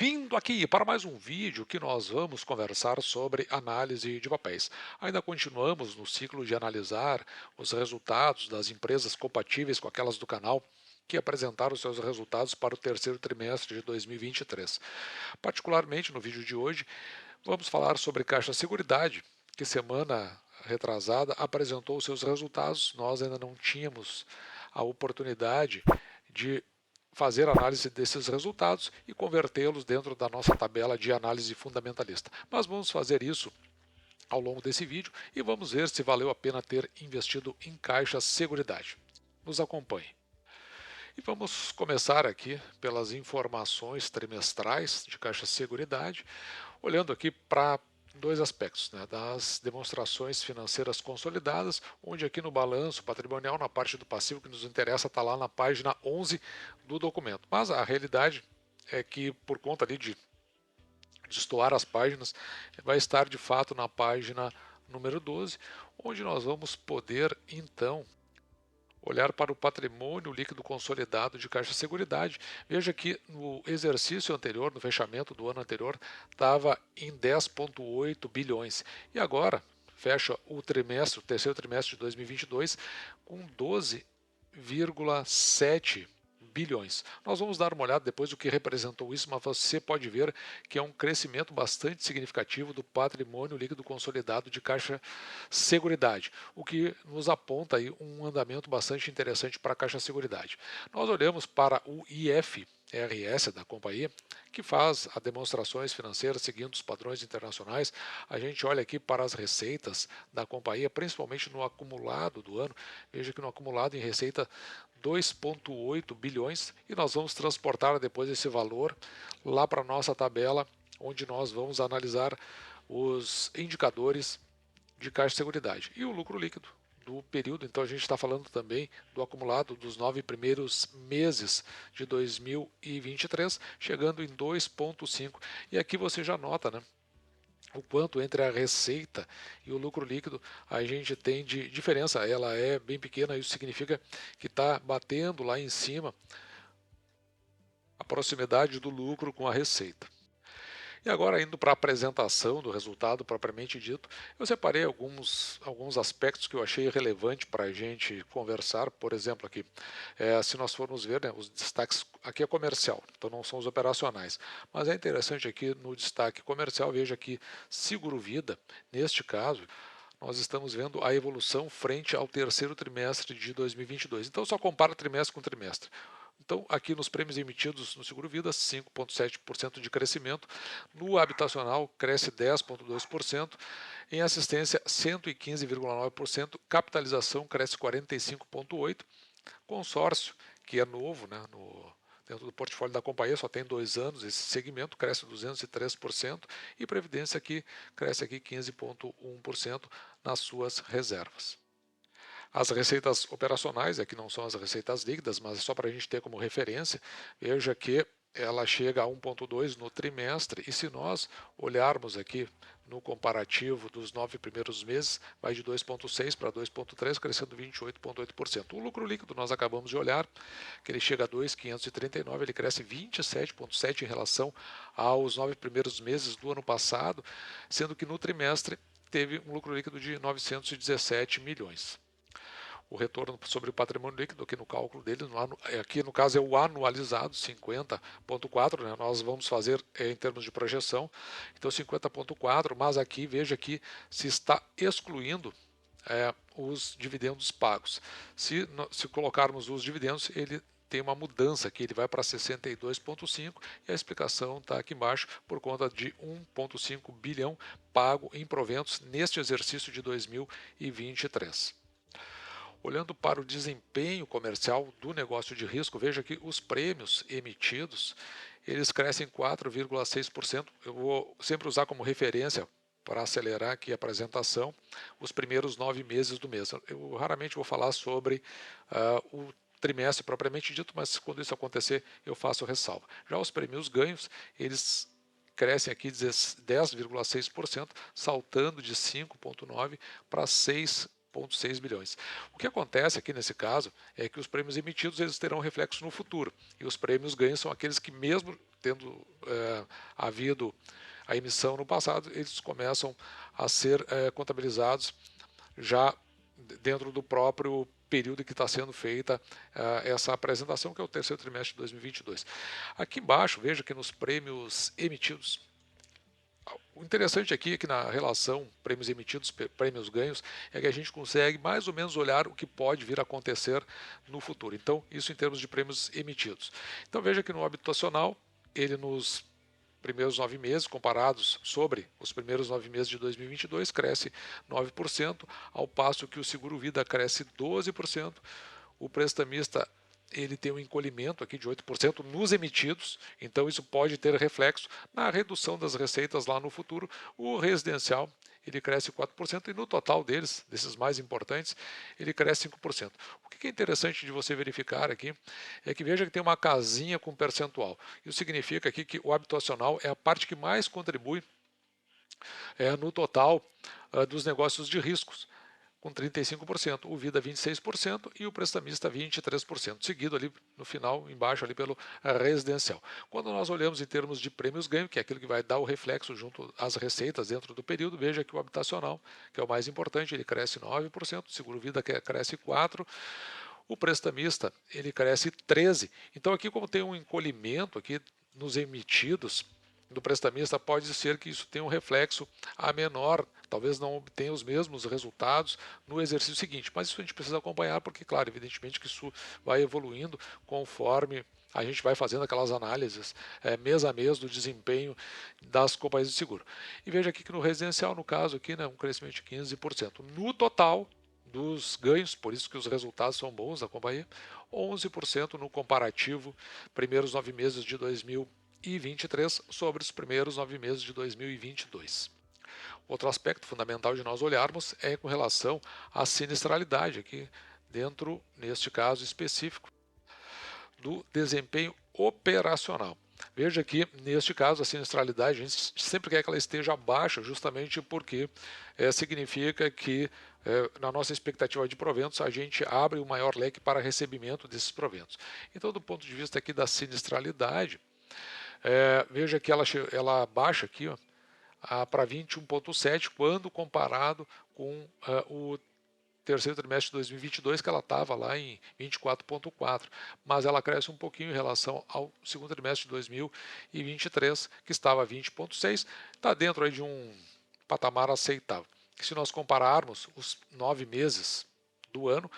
Vindo aqui para mais um vídeo que nós vamos conversar sobre análise de papéis. Ainda continuamos no ciclo de analisar os resultados das empresas compatíveis com aquelas do canal que apresentaram seus resultados para o terceiro trimestre de 2023. Particularmente no vídeo de hoje, vamos falar sobre Caixa Seguridade, que semana retrasada apresentou seus resultados. Nós ainda não tínhamos a oportunidade de fazer análise desses resultados e convertê-los dentro da nossa tabela de análise fundamentalista. Mas vamos fazer isso ao longo desse vídeo e vamos ver se valeu a pena ter investido em Caixa Seguridade. Nos acompanhe. E vamos começar aqui pelas informações trimestrais de Caixa Seguridade, olhando aqui para dois aspectos, né, das demonstrações financeiras consolidadas, onde aqui no balanço patrimonial, na parte do passivo que nos interessa, está lá na página 11 do documento. Mas a realidade é que, por conta ali de destoar as páginas, vai estar de fato na página número 12, onde nós vamos poder então olhar para o patrimônio líquido consolidado de Caixa Seguridade. Veja que no exercício anterior, no fechamento do ano anterior, estava em 10,8 bilhões. E agora fecha o trimestre, o terceiro trimestre de 2022, com 12,7 bilhões. Nós vamos dar uma olhada depois do que representou isso, mas você pode ver que é um crescimento bastante significativo do patrimônio líquido consolidado de Caixa Seguridade, o que nos aponta aí um andamento bastante interessante para a Caixa Seguridade. Nós olhamos para o IFRS da companhia, que faz as demonstrações financeiras seguindo os padrões internacionais. A gente olha aqui para as receitas da companhia, principalmente no acumulado do ano. Veja que no acumulado em receita 2,8 bilhões e nós vamos transportar depois esse valor lá para a nossa tabela, onde nós vamos analisar os indicadores de Caixa de Seguridade e o lucro líquido do período. Então a gente está falando também do acumulado dos 9 primeiros meses de 2023, chegando em 2,5. E aqui você já nota, né, o quanto entre a receita e o lucro líquido a gente tem de diferença. Ela é bem pequena, isso significa que está batendo lá em cima a proximidade do lucro com a receita. E agora, indo para a apresentação do resultado propriamente dito, eu separei alguns aspectos que eu achei relevante para a gente conversar. Por exemplo, aqui, se nós formos ver, né, os destaques, aqui é comercial, então não são os operacionais, mas é interessante aqui no destaque comercial, veja aqui, seguro vida, neste caso, nós estamos vendo a evolução frente ao terceiro trimestre de 2022. Então, só compara trimestre com trimestre. Então, aqui nos prêmios emitidos no Seguro Vida, 5,7% de crescimento. No habitacional, cresce 10,2%. Em assistência, 115,9%. Capitalização, cresce 45,8%. Consórcio, que é novo, né, dentro do portfólio da companhia, só tem 2 anos, esse segmento cresce 203%. E Previdência aqui cresce aqui 15,1% nas suas reservas. As receitas operacionais, aqui não são as receitas líquidas, mas é só para a gente ter como referência, veja que ela chega a 1,2 no trimestre, e se nós olharmos aqui no comparativo dos 9 primeiros meses, vai de 2,6 para 2,3, crescendo 28,8%. O lucro líquido nós acabamos de olhar, que ele chega a 2,539, ele cresce 27,7 em relação aos 9 primeiros meses do ano passado, sendo que no trimestre teve um lucro líquido de 917 milhões. O retorno sobre o patrimônio líquido, aqui no cálculo dele, aqui no caso é o anualizado, 50,4, né? Nós vamos fazer em termos de projeção, então 50,4, mas aqui veja que se está excluindo os dividendos pagos. Se colocarmos os dividendos, ele tem uma mudança aqui, ele vai para 62,5 e a explicação está aqui embaixo por conta de 1,5 bilhão pago em proventos neste exercício de 2023. Olhando para o desempenho comercial do negócio de risco, veja que os prêmios emitidos, eles crescem 4,6%. Eu vou sempre usar como referência para acelerar aqui a apresentação, os primeiros 9 meses do mês. Eu raramente vou falar sobre o trimestre propriamente dito, mas quando isso acontecer eu faço ressalva. Já os prêmios ganhos, eles crescem aqui 10,6%, saltando de 5,9 para 6 2,6 bilhões. O que acontece aqui nesse caso é que os prêmios emitidos eles terão reflexo no futuro e os prêmios ganhos são aqueles que mesmo tendo havido a emissão no passado, eles começam a ser contabilizados já dentro do próprio período que está sendo feita essa apresentação, que é o terceiro trimestre de 2022. Aqui embaixo, veja que nos prêmios emitidos, o interessante aqui é que na relação prêmios emitidos, prêmios ganhos, é que a gente consegue mais ou menos olhar o que pode vir a acontecer no futuro. Então, isso em termos de prêmios emitidos. Então, veja que no habitacional, ele nos primeiros 9 meses, comparados sobre os primeiros 9 meses de 2022, cresce 9%, ao passo que o seguro-vida cresce 12%, o prestamista ele tem um encolhimento aqui de 8% nos emitidos, então isso pode ter reflexo na redução das receitas lá no futuro. O residencial ele cresce 4% e no total deles, desses mais importantes, ele cresce 5%. O que é interessante de você verificar aqui é que veja que tem uma casinha com percentual. Isso significa aqui que o habitacional é a parte que mais contribui no total dos negócios de riscos, com 35%, o Vida 26% e o prestamista 23%, seguido ali no final, embaixo ali pelo residencial. Quando nós olhamos em termos de prêmios ganho, que é aquilo que vai dar o reflexo junto às receitas dentro do período, veja que o habitacional, que é o mais importante, ele cresce 9%, o seguro-vida cresce 4%, o prestamista ele cresce 13%. Então aqui como tem um encolhimento aqui nos emitidos, do prestamista, pode ser que isso tenha um reflexo a menor, talvez não obtenha os mesmos resultados no exercício seguinte, mas isso a gente precisa acompanhar porque, claro, evidentemente que isso vai evoluindo conforme a gente vai fazendo aquelas análises mês a mês do desempenho das companhias de seguro. E veja aqui que no residencial, no caso aqui, né, um crescimento de 15%. No total dos ganhos, por isso que os resultados são bons da companhia, 11% no comparativo, primeiros 9 meses de 2023 sobre os primeiros 9 meses de 2022. Outro aspecto fundamental de nós olharmos é com relação à sinistralidade, aqui dentro, neste caso específico, do desempenho operacional. Veja que, neste caso, a sinistralidade, a gente sempre quer que ela esteja baixa, justamente porque significa que, na nossa expectativa de proventos, a gente abre o maior leque para recebimento desses proventos. Então, do ponto de vista aqui da sinistralidade, veja que ela baixa aqui para 21,7 quando comparado com o terceiro trimestre de 2022, que ela estava lá em 24,4, mas ela cresce um pouquinho em relação ao segundo trimestre de 2023, que estava 20,6, está dentro aí de um patamar aceitável. Se nós compararmos os 9 meses do ano,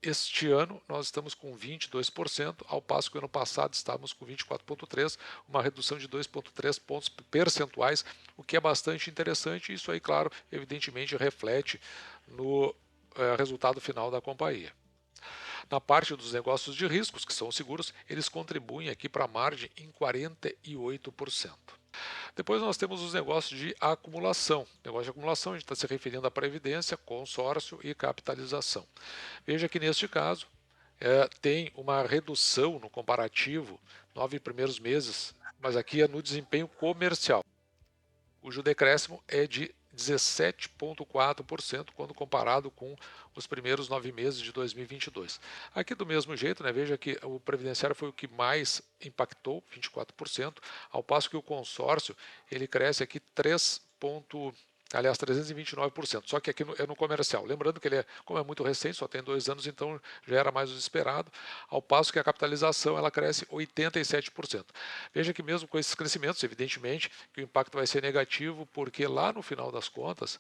este ano nós estamos com 22%, ao passo que o ano passado estávamos com 24,3%, uma redução de 2,3 pontos percentuais, o que é bastante interessante. Isso aí, claro, evidentemente reflete no resultado final da companhia. Na parte dos negócios de riscos, que são os seguros, eles contribuem aqui para a margem em 48%. Depois nós temos os negócios de acumulação. Negócio de acumulação, a gente está se referindo à previdência, consórcio e capitalização. Veja que neste caso tem uma redução no comparativo, 9 primeiros meses, mas aqui é no desempenho comercial, cujo decréscimo é de 17,4% quando comparado com os primeiros 9 meses de 2022. Aqui do mesmo jeito, né, veja que o previdenciário foi o que mais impactou, 24%, ao passo que o consórcio ele cresce aqui 329%, só que aqui é no comercial. Lembrando que ele como é muito recente, só tem 2 anos, então já era mais o esperado, ao passo que a capitalização ela cresce 87%. Veja que mesmo com esses crescimentos, evidentemente, que o impacto vai ser negativo, porque lá no final das contas,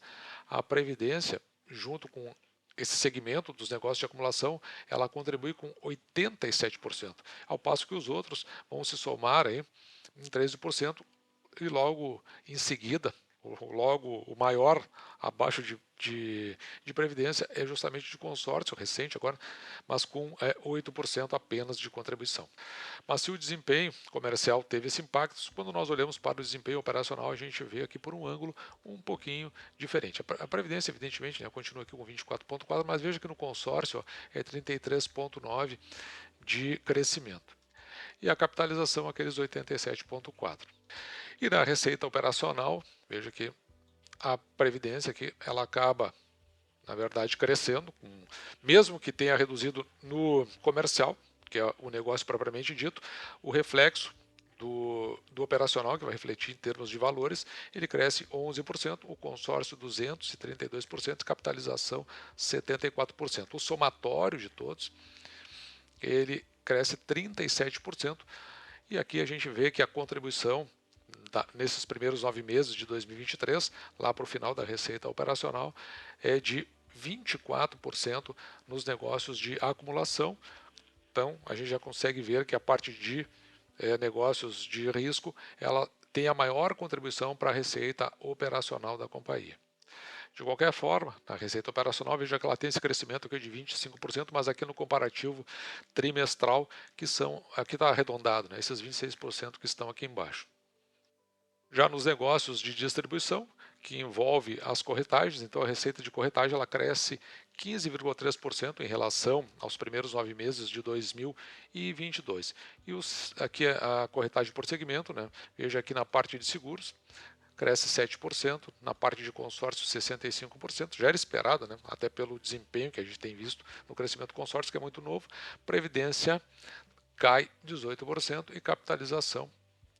a Previdência, junto com esse segmento dos negócios de acumulação, ela contribui com 87%, ao passo que os outros vão se somar aí em 13% e logo em seguida, logo o maior abaixo de previdência é justamente de consórcio recente agora, mas com 8% apenas de contribuição. Mas se o desempenho comercial teve esse impacto, quando nós olhamos para o desempenho operacional, a gente vê aqui por um ângulo um pouquinho diferente. A previdência, evidentemente, né, continua aqui com 24,4, mas veja que no consórcio é 33,9 de crescimento. E a capitalização aqueles 87,4. E na receita operacional, veja que a previdência aqui ela acaba na verdade, crescendo, mesmo que tenha reduzido no comercial, que é o negócio propriamente dito, o reflexo do operacional, que vai refletir em termos de valores, ele cresce 11%, o consórcio 232%, capitalização 74%. O somatório de todos, ele cresce 37%, e aqui a gente vê que a contribuição nesses primeiros 9 meses de 2023, lá para o final da receita operacional, é de 24% nos negócios de acumulação. Então, a gente já consegue ver que a parte de negócios de risco, ela tem a maior contribuição para a receita operacional da companhia. De qualquer forma, na receita operacional, veja que ela tem esse crescimento aqui de 25%, mas aqui no comparativo trimestral, que são, aqui está arredondado, né, esses 26% que estão aqui embaixo. Já nos negócios de distribuição, que envolve as corretagens, então a receita de corretagem ela cresce 15,3% em relação aos primeiros 9 meses de 2022. E aqui a corretagem por segmento, né? Veja aqui na parte de seguros, cresce 7%, na parte de consórcio 65%, já era esperado, né? Até pelo desempenho que a gente tem visto no crescimento do consórcio, que é muito novo. Previdência cai 18% e capitalização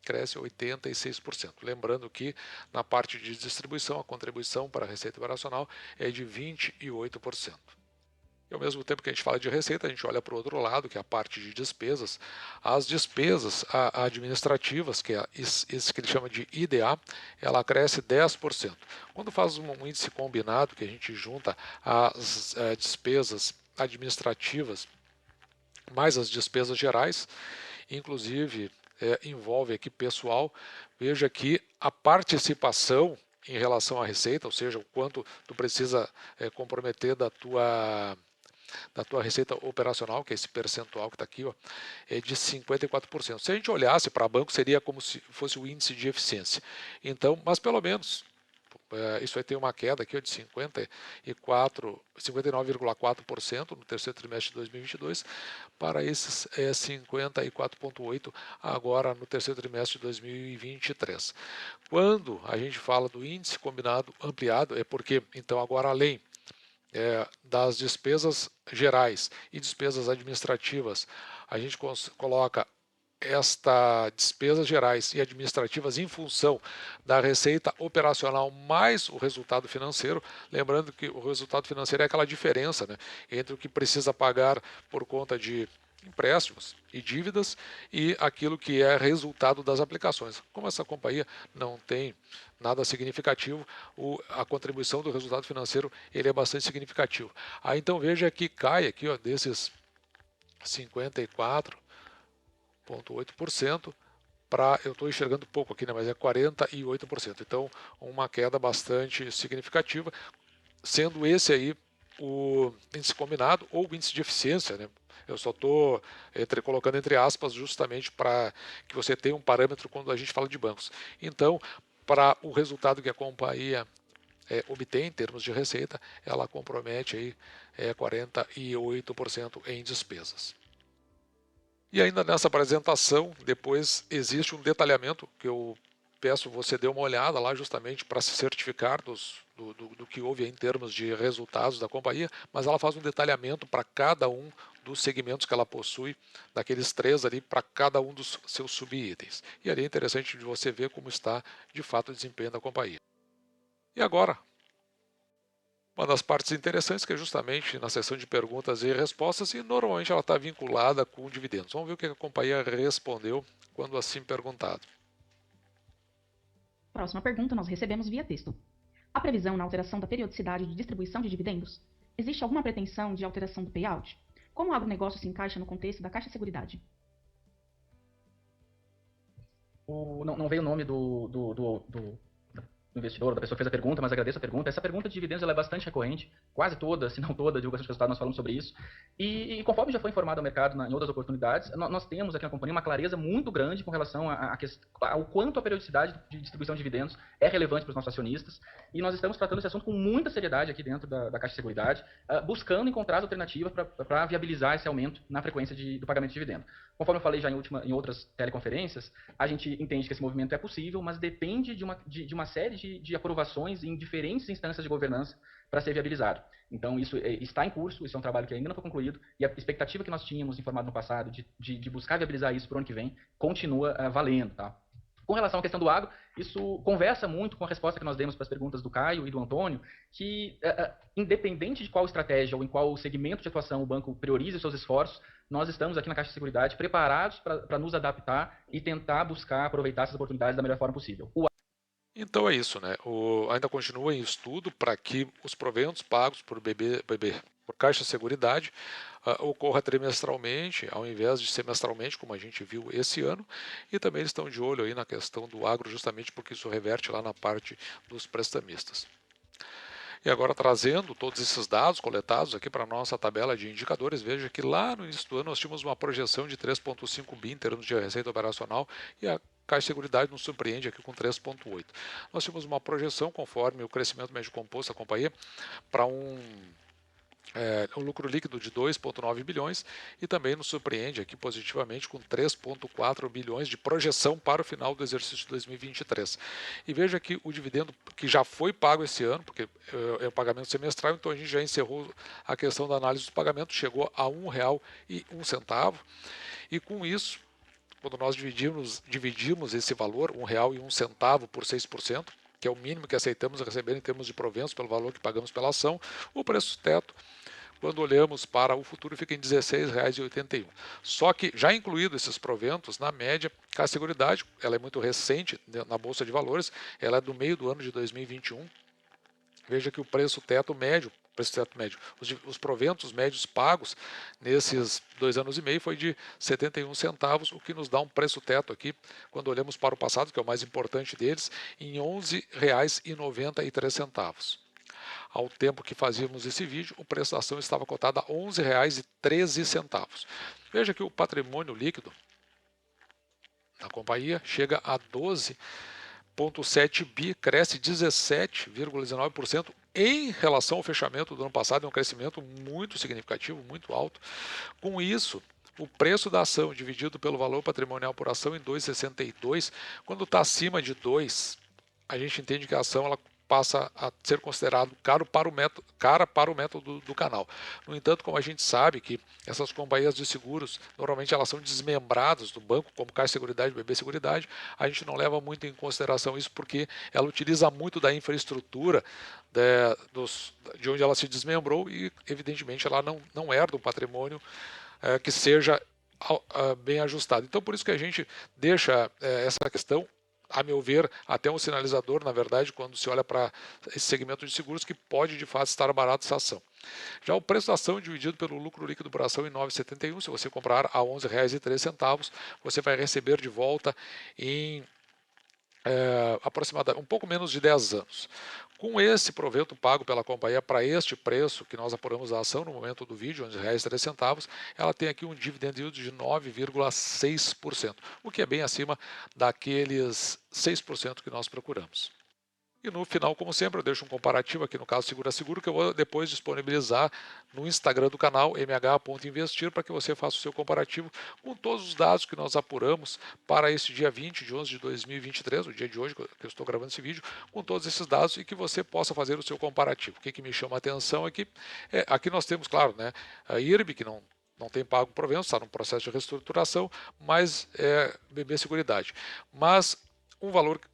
cresce 86%. Lembrando que na parte de distribuição, a contribuição para a receita operacional é de 28%. E ao mesmo tempo que a gente fala de receita, a gente olha para o outro lado, que é a parte de despesas. As despesas administrativas, que é esse que ele chama de IDA, ela cresce 10%. Quando faz um índice combinado, que a gente junta as despesas administrativas mais as despesas gerais, inclusive envolve aqui pessoal, veja que a participação em relação à receita, ou seja, o quanto tu precisa comprometer da tua receita operacional, que é esse percentual que está aqui, ó, é de 54%. Se a gente olhasse para banco, seria como se fosse o índice de eficiência. Então, mas pelo menos, isso aí tem uma queda aqui ó, de 59,4% no terceiro trimestre de 2022 para esses 54,8% agora no terceiro trimestre de 2023. Quando a gente fala do índice combinado ampliado, é porque, então, agora além das despesas gerais e despesas administrativas, a gente coloca esta despesas gerais e administrativas em função da receita operacional mais o resultado financeiro, lembrando que o resultado financeiro é aquela diferença, né, entre o que precisa pagar por conta de empréstimos e dívidas e aquilo que é resultado das aplicações. Como essa companhia não tem nada significativo, a contribuição do resultado financeiro ele é bastante significativo. Aí então veja que cai aqui ó, desses 54,8% para, eu estou enxergando pouco aqui, né, mas é 48%. Então, uma queda bastante significativa, sendo esse aí o índice combinado ou o índice de eficiência, né? Eu só estou colocando entre aspas justamente para que você tenha um parâmetro quando a gente fala de bancos. Então, para o resultado que a companhia obtém em termos de receita, ela compromete aí 48% em despesas. E ainda nessa apresentação, depois existe um detalhamento que eu peço você dê uma olhada lá justamente para se certificar do que houve em termos de resultados da companhia, mas ela faz um detalhamento para cada um dos segmentos que ela possui, daqueles 3 ali, para cada um dos seus subitens. E ali é interessante de você ver como está de fato o desempenho da companhia. E agora, uma das partes interessantes que é justamente na seção de perguntas e respostas, e normalmente ela está vinculada com dividendos. Vamos ver o que a companhia respondeu quando assim perguntado. Próxima pergunta nós recebemos via texto. Há previsão na alteração da periodicidade de distribuição de dividendos? Existe alguma pretensão de alteração do payout? Como o agronegócio se encaixa no contexto da Caixa Seguridade? Não veio o nome do investidor, da pessoa que fez a pergunta, mas agradeço a pergunta. Essa pergunta de dividendos ela é bastante recorrente, quase toda, se não toda, a divulgação de resultados nós falamos sobre isso. E conforme já foi informado ao mercado em outras oportunidades, nós temos aqui na companhia uma clareza muito grande com relação ao quanto a periodicidade de distribuição de dividendos é relevante para os nossos acionistas. E nós estamos tratando esse assunto com muita seriedade aqui dentro da Caixa de Seguridade, buscando encontrar as alternativas para viabilizar esse aumento na frequência do pagamento de dividendo. Conforme eu falei já em outras teleconferências, a gente entende que esse movimento é possível, mas depende de uma série de aprovações em diferentes instâncias de governança para ser viabilizado. Então, isso está em curso, isso é um trabalho que ainda não foi concluído, e a expectativa que nós tínhamos informado no passado de buscar viabilizar isso para o ano que vem continua valendo. Tá? Com relação à questão do agro, isso conversa muito com a resposta que nós demos para as perguntas do Caio e do Antônio, que independente de qual estratégia ou em qual segmento de atuação o banco priorize os seus esforços, nós estamos aqui na Caixa de Seguridade preparados para nos adaptar e tentar buscar aproveitar essas oportunidades da melhor forma possível. Então é isso, né? Ainda continua em estudo para que os proventos pagos por Caixa Seguridade ocorra trimestralmente, ao invés de semestralmente, como a gente viu esse ano, e também eles estão de olho aí na questão do agro, justamente porque isso reverte lá na parte dos prestamistas. E agora trazendo todos esses dados coletados aqui para a nossa tabela de indicadores, veja que lá no início do ano nós tínhamos uma projeção de 3,5 bi em termos de receita operacional e a Caixa de Seguridade nos surpreende aqui com 3,8. Nós tínhamos uma projeção, conforme o crescimento médio composto da companhia, para um lucro líquido de 2,9 bilhões e também nos surpreende aqui positivamente com 3,4 bilhões de projeção para o final do exercício de 2023. E veja que o dividendo que já foi pago esse ano, porque é o pagamento semestral, então a gente já encerrou a questão da análise do pagamento, chegou a R$ 1,01 e com isso, quando nós dividimos esse valor, R$ 1,01 por 6%, que é o mínimo que aceitamos receber em termos de proventos pelo valor que pagamos pela ação, o preço teto, quando olhamos para o futuro, fica em R$ 16,81. Só que, já incluído esses proventos, na média, a Seguridade, ela é muito recente na Bolsa de Valores, ela é do meio do ano de 2021. Veja que o preço teto médio, os proventos médios pagos nesses 2 anos e meio foi de 71 centavos, o que nos dá um preço teto aqui, quando olhamos para o passado, que é o mais importante deles, em R$ 11,93. Ao tempo que fazíamos esse vídeo, o preço da ação estava cotado a R$ 11,13. Veja que o patrimônio líquido da companhia chega a 12,7 bi, cresce 17,19% em relação ao fechamento do ano passado, é um crescimento muito significativo, muito alto. Com isso, o preço da ação dividido pelo valor patrimonial por ação em 2,62, quando está acima de 2, a gente entende que a ação ela passa a ser considerado cara para o método do canal. No entanto, como a gente sabe que essas companhias de seguros, normalmente elas são desmembradas do banco, como Caixa Seguridade, BB Seguridade, a gente não leva muito em consideração isso porque ela utiliza muito da infraestrutura de onde ela se desmembrou e, evidentemente, ela não herda um patrimônio que seja bem ajustado. Então, por isso que a gente deixa essa questão, a meu ver, até um sinalizador, na verdade, quando se olha para esse segmento de seguros, que pode de fato estar barato essa ação. Já o preço da ação dividido pelo lucro líquido por ação em 9,71, se você comprar a R$ 11,03, você vai receber de volta em aproximadamente um pouco menos de 10 anos. Com esse provento pago pela companhia para este preço que nós apuramos a ação no momento do vídeo, R$ 11,03, ela tem aqui um dividend yield de 9,6%, o que é bem acima daqueles 6% que nós procuramos. E no final, como sempre, eu deixo um comparativo aqui no caso Segura Seguro, que eu vou depois disponibilizar no Instagram do canal, mh.investir, para que você faça o seu comparativo com todos os dados que nós apuramos para esse dia 20 de 11 de 2023, o dia de hoje que eu estou gravando esse vídeo, com todos esses dados e que você possa fazer o seu comparativo. O que me chama a atenção aqui aqui nós temos, claro, né, a IRB, que não tem pago proventos, está no processo de reestruturação, mas é BB Seguridade. Mas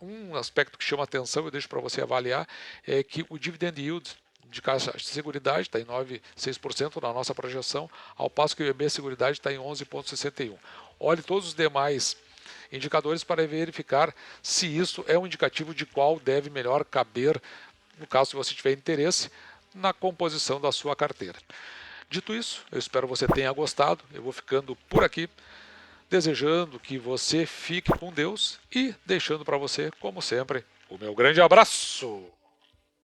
um aspecto que chama atenção, eu deixo para você avaliar, é que o dividend yield de Caixa de Seguridade está em 9,6% na nossa projeção, ao passo que o BB Seguridade está em 11,61%. Olhe todos os demais indicadores para verificar se isso é um indicativo de qual deve melhor caber, no caso se você tiver interesse, na composição da sua carteira. Dito isso, eu espero que você tenha gostado, eu vou ficando por aqui, desejando que você fique com Deus e deixando para você, como sempre, o meu grande abraço!